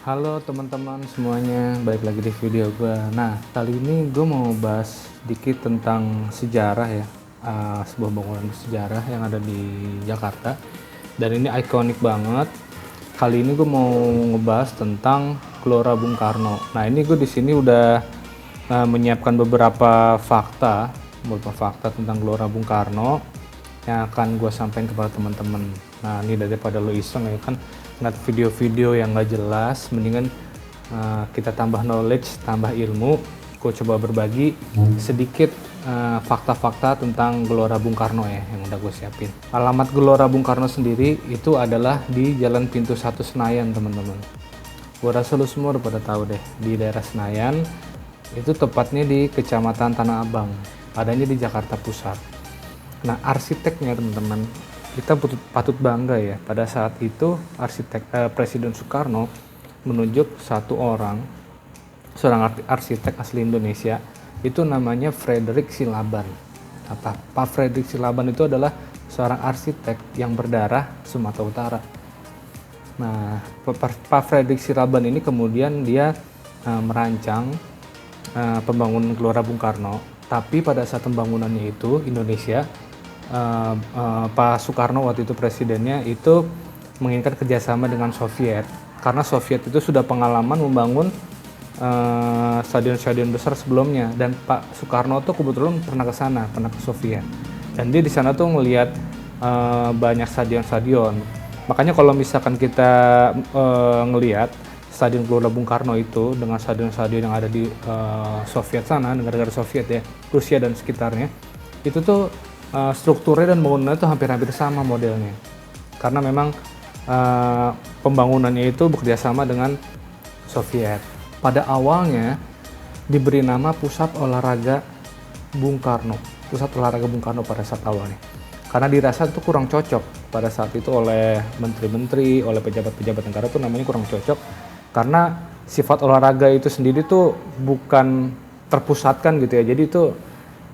Halo teman-teman semuanya, balik lagi di video gue. Nah, kali ini gue mau bahas dikit tentang sejarah ya, sebuah bangunan sejarah yang ada di Jakarta. Dan ini ikonik banget. Kali ini gue mau ngebahas tentang Gelora Bung Karno. Nah, ini gue di sini udah menyiapkan beberapa fakta tentang Gelora Bung Karno yang akan gue sampaikan kepada teman-teman. Nah, ini daripada lo iseng ya kan ngeliat video-video yang gak jelas, mendingan kita tambah knowledge, tambah ilmu. Gue coba berbagi sedikit fakta-fakta tentang Gelora Bung Karno ya yang udah gue siapin. Alamat Gelora Bung Karno sendiri itu adalah di Jalan Pintu 1 Senayan, teman-teman. Gue rasa lu semua udah pada tahu deh, di daerah Senayan. Itu tepatnya di Kecamatan Tanah Abang, adanya di Jakarta Pusat. Nah, arsiteknya teman-teman, kita patut bangga ya. Pada saat itu Presiden Soekarno menunjuk seorang arsitek asli Indonesia, itu namanya Frederick Silaban. Pak Frederick Silaban itu adalah seorang arsitek yang berdarah Sumatera Utara. Nah, Pak Frederick Silaban ini kemudian dia merancang pembangunan Gelora Bung Karno, tapi pada saat pembangunannya itu Indonesia, Pak Soekarno waktu itu presidennya itu menginginkan kerjasama dengan Soviet, karena Soviet itu sudah pengalaman membangun stadion-stadion besar sebelumnya, dan Pak Soekarno tuh kebetulan pernah ke sana, pernah ke Soviet, dan dia di sana tuh ngelihat banyak stadion-stadion. Makanya kalau misalkan kita ngelihat Stadion Gelora Bung Karno itu dengan stadion-stadion yang ada di Soviet sana, negara-negara Soviet ya, Rusia dan sekitarnya, itu tuh strukturnya dan bangunannya itu hampir-hampir sama modelnya, karena memang pembangunannya itu bekerjasama dengan Soviet. Pada awalnya diberi nama Pusat Olahraga Bung Karno, Pusat Olahraga Bung Karno pada saat awalnya, karena dirasa itu kurang cocok pada saat itu oleh menteri-menteri, oleh pejabat-pejabat negara tuh namanya kurang cocok, karena sifat olahraga itu sendiri tuh bukan terpusatkan gitu ya, jadi itu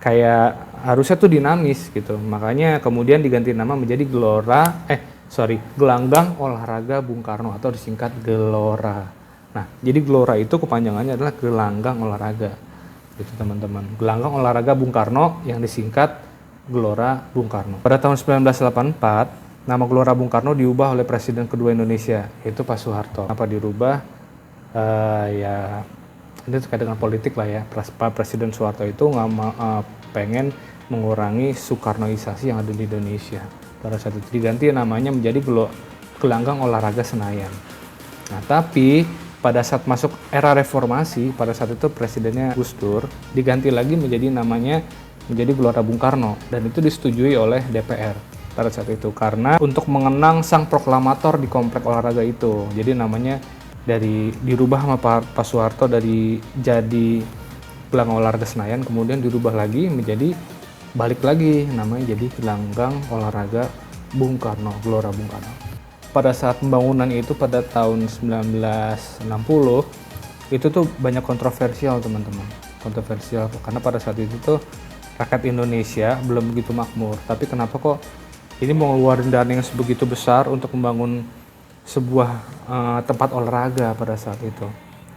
kayak harusnya tuh dinamis gitu. Makanya kemudian diganti nama menjadi Gelanggang Olahraga Bung Karno atau disingkat Gelora. Nah, jadi Gelora itu kepanjangannya adalah Gelanggang Olahraga. Gitu teman-teman. Gelanggang Olahraga Bung Karno yang disingkat Gelora Bung Karno. Pada tahun 1984, nama Gelora Bung Karno diubah oleh Presiden kedua Indonesia, yaitu Pak Soeharto. Kenapa dirubah? Ya ini terkait dengan politik lah ya. Pak Presiden Soeharto itu pengen mengurangi Soekarnoisasi yang ada di Indonesia. Pada saat itu diganti namanya menjadi Gelanggang Olahraga Senayan. Nah, tapi pada saat masuk era reformasi, pada saat itu presidennya Gus Dur, diganti lagi menjadi Gelora Bung Karno, dan itu disetujui oleh DPR pada saat itu karena untuk mengenang sang proklamator di komplek olahraga itu. Jadi namanya dirubah sama Pak Soeharto dari jadi Gelanggang Olahraga Senayan, kemudian dirubah lagi menjadi balik lagi namanya jadi Gelanggang Olahraga Bung Karno, Gelora Bung Karno. Pada saat pembangunan itu pada tahun 1960 itu tuh banyak kontroversial teman-teman, kontroversial karena pada saat itu tuh rakyat Indonesia belum begitu makmur, tapi kenapa kok ini mau ngeluarin dana yang sebegitu besar untuk membangun sebuah tempat olahraga pada saat itu,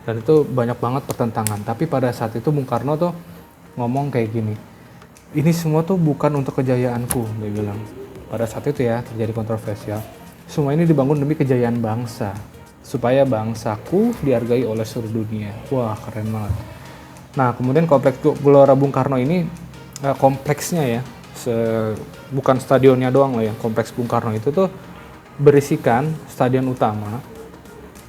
dan itu banyak banget pertentangan. Tapi pada saat itu Bung Karno tuh ngomong kayak gini, ini semua tuh bukan untuk kejayaanku, dia bilang. Pada saat itu ya terjadi kontroversial. Semua ini dibangun demi kejayaan bangsa, supaya bangsaku dihargai oleh seluruh dunia. Wah, keren banget. Nah, kemudian kompleks Gelora Bung Karno ini kompleksnya ya, bukan stadionnya doang lah ya. Kompleks Bung Karno itu tuh berisikan stadion utama,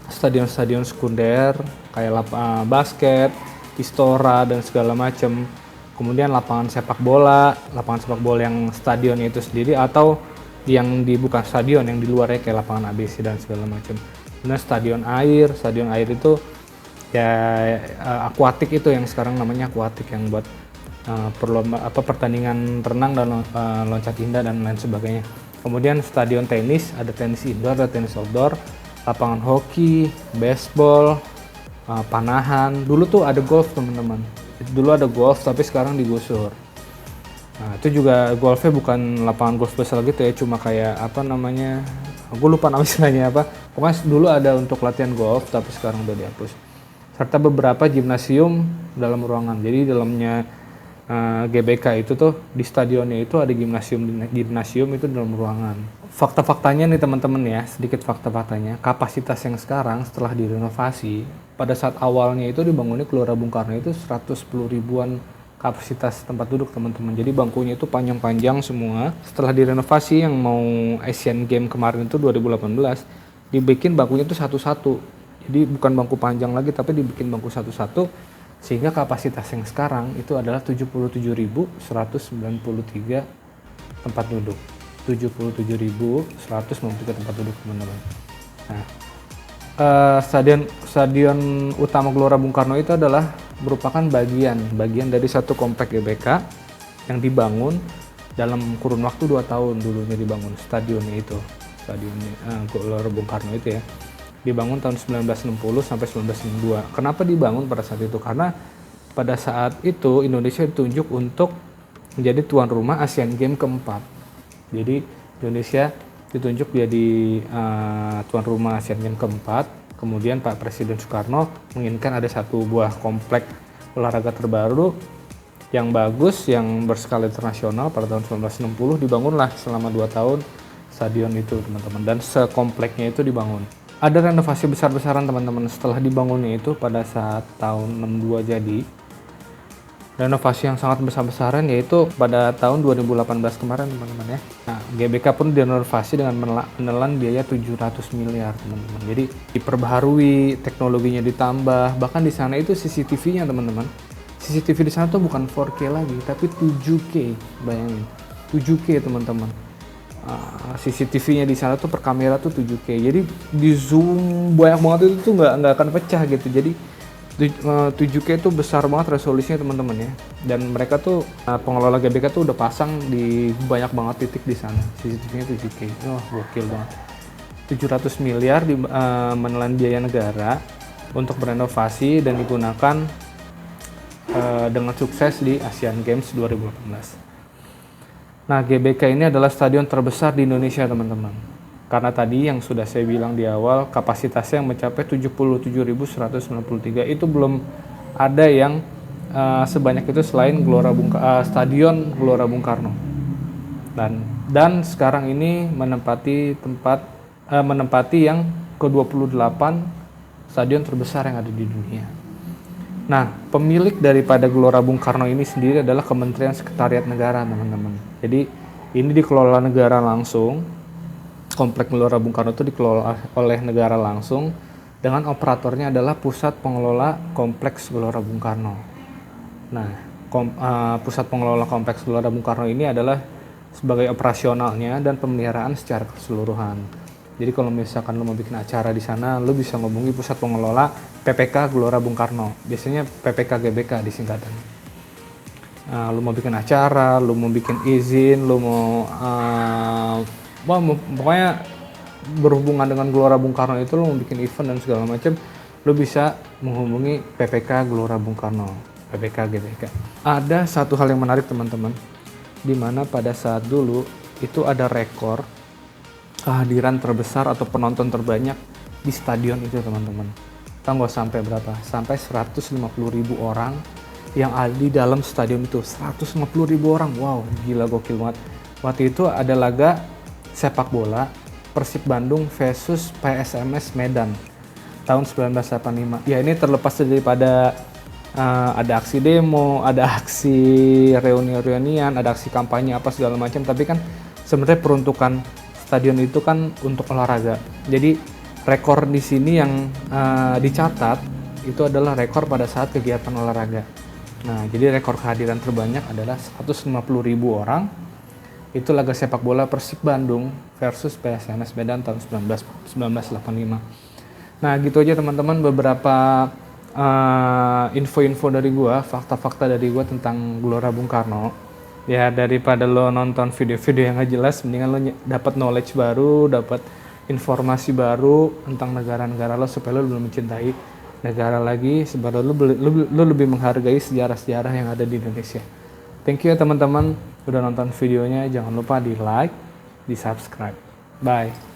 stadion-stadion sekunder kayak basket, istora dan segala macam. Kemudian lapangan sepak bola yang stadionnya itu sendiri, atau yang bukan stadion, yang di luarnya kayak lapangan ABC dan segala macam. Kemudian stadion air itu ya akuatik, itu yang sekarang namanya akuatik, yang buat pertandingan renang dan loncat indah dan lain sebagainya. Kemudian stadion tenis, ada tenis indoor, ada tenis outdoor, lapangan hoki, baseball, panahan. Dulu tuh ada golf teman-teman. Dulu ada golf tapi sekarang digusur. Nah, itu juga golfnya bukan lapangan golf besar gitu ya, cuma kayak gue lupa nama istilahnya apa, Pokoknya dulu ada untuk latihan golf, tapi sekarang udah dihapus. Serta beberapa gimnasium dalam ruangan. Jadi dalamnya GBK itu tuh di stadionnya itu ada gimnasium itu dalam ruangan. Fakta-faktanya nih teman-teman ya, sedikit fakta-faktanya. Kapasitas yang sekarang setelah direnovasi, pada saat awalnya itu dibangunnya Gelora Bung Karno itu 110 ribuan kapasitas tempat duduk teman-teman. Jadi bangkunya itu panjang-panjang semua. Setelah direnovasi yang mau Asian Games kemarin itu 2018, dibikin bangkunya itu satu-satu. Jadi bukan bangku panjang lagi tapi dibikin bangku satu-satu. Sehingga kapasitas yang sekarang itu adalah 77.193 tempat duduk. 77.193 tempat duduk teman-teman. Nah, stadion utama Gelora Bung Karno itu adalah merupakan bagian dari satu komplek GBK yang dibangun dalam kurun waktu 2 tahun dulunya dibangun stadionnya itu. Stadionnya Gelora Bung Karno itu ya. Dibangun tahun 1960 sampai 1962. Kenapa dibangun pada saat itu? Karena pada saat itu Indonesia ditunjuk untuk menjadi tuan rumah Asian Games keempat. Jadi Indonesia ditunjuk jadi tuan rumah Asian Games keempat. Kemudian Pak Presiden Soekarno menginginkan ada satu buah komplek olahraga terbaru yang bagus, yang berskala internasional pada tahun 1960. Dibangunlah selama 2 tahun stadion itu teman-teman, dan sekompleknya itu dibangun. Ada renovasi besar-besaran teman-teman setelah dibangunnya itu pada saat tahun 62 jadi. Renovasi yang sangat besar-besaran yaitu pada tahun 2018 kemarin teman-teman ya. Nah, GBK pun direnovasi dengan menelan biaya 700 miliar teman-teman. Jadi diperbaharui, teknologinya ditambah, bahkan di sana itu CCTV-nya teman-teman. CCTV di sana tuh bukan 4K lagi tapi 7K, bayangin. 7K teman-teman. CCTV-nya di sana tuh per kamera tuh 7K. Jadi di zoom banyak banget itu tuh nggak akan pecah gitu. Jadi 7K itu besar banget resolusinya teman-teman ya. Dan mereka tuh pengelola GBK tuh udah pasang di banyak banget titik di sana. CCTV-nya 7K. Wah, gokil banget. 700 miliar menelan biaya negara untuk berenovasi dan digunakan dengan sukses di Asian Games 2018. Nah, GBK ini adalah stadion terbesar di Indonesia, teman-teman. Karena tadi yang sudah saya bilang di awal, kapasitasnya yang mencapai 77.193, itu belum ada yang sebanyak itu selain Stadion Gelora Bung Karno. Dan sekarang ini menempati yang ke-28 stadion terbesar yang ada di dunia. Nah, pemilik daripada Gelora Bung Karno ini sendiri adalah Kementerian Sekretariat Negara, teman-teman. Jadi, ini dikelola negara langsung. Komplek Gelora Bung Karno itu dikelola oleh negara langsung, dengan operatornya adalah Pusat Pengelola Kompleks Gelora Bung Karno. Nah, Pusat Pengelola Kompleks Gelora Bung Karno ini adalah sebagai operasionalnya dan pemeliharaan secara keseluruhan. Jadi kalau misalkan lo mau bikin acara di sana, lo bisa ngubungi Pusat Pengelola PPK Gelora Bung Karno. Biasanya PPK GBK disingkatan. Lo mau bikin acara, lo mau bikin izin, lo mau pokoknya berhubungan dengan Gelora Bung Karno itu, lo mau bikin event dan segala macam, lo bisa menghubungi PPK Gelora Bung Karno, PPK GBK. Ada satu hal yang menarik teman-teman, di mana pada saat dulu itu ada rekor kehadiran terbesar atau penonton terbanyak di stadion itu teman-teman. Tahu nggak sampai berapa? Sampai 150.000 orang yang ada di dalam stadion itu. 150.000 orang, wow, gila, gokil banget. Waktu itu ada laga sepak bola Persib Bandung versus PSMS Medan tahun 1985. Ya, ini terlepas daripada ada aksi demo, ada aksi reuni-reunian, ada aksi kampanye apa segala macam, tapi kan sebenarnya peruntukan stadion itu kan untuk olahraga. Jadi rekor di sini yang dicatat itu adalah rekor pada saat kegiatan olahraga. Nah, jadi rekor kehadiran terbanyak adalah 150.000 orang. Itu laga sepak bola Persib Bandung versus PSMS Medan tahun 1985. Nah, gitu aja teman-teman beberapa info-info dari gua, fakta-fakta dari gua tentang Gelora Bung Karno. Ya, daripada lo nonton video-video yang gak jelas, mendingan lo dapat knowledge baru, dapat informasi baru tentang negara-negara lo supaya lo lebih mencintai negara lagi, supaya lo lebih menghargai sejarah-sejarah yang ada di Indonesia. Thank you ya teman-teman udah nonton videonya, jangan lupa di like, di subscribe. Bye.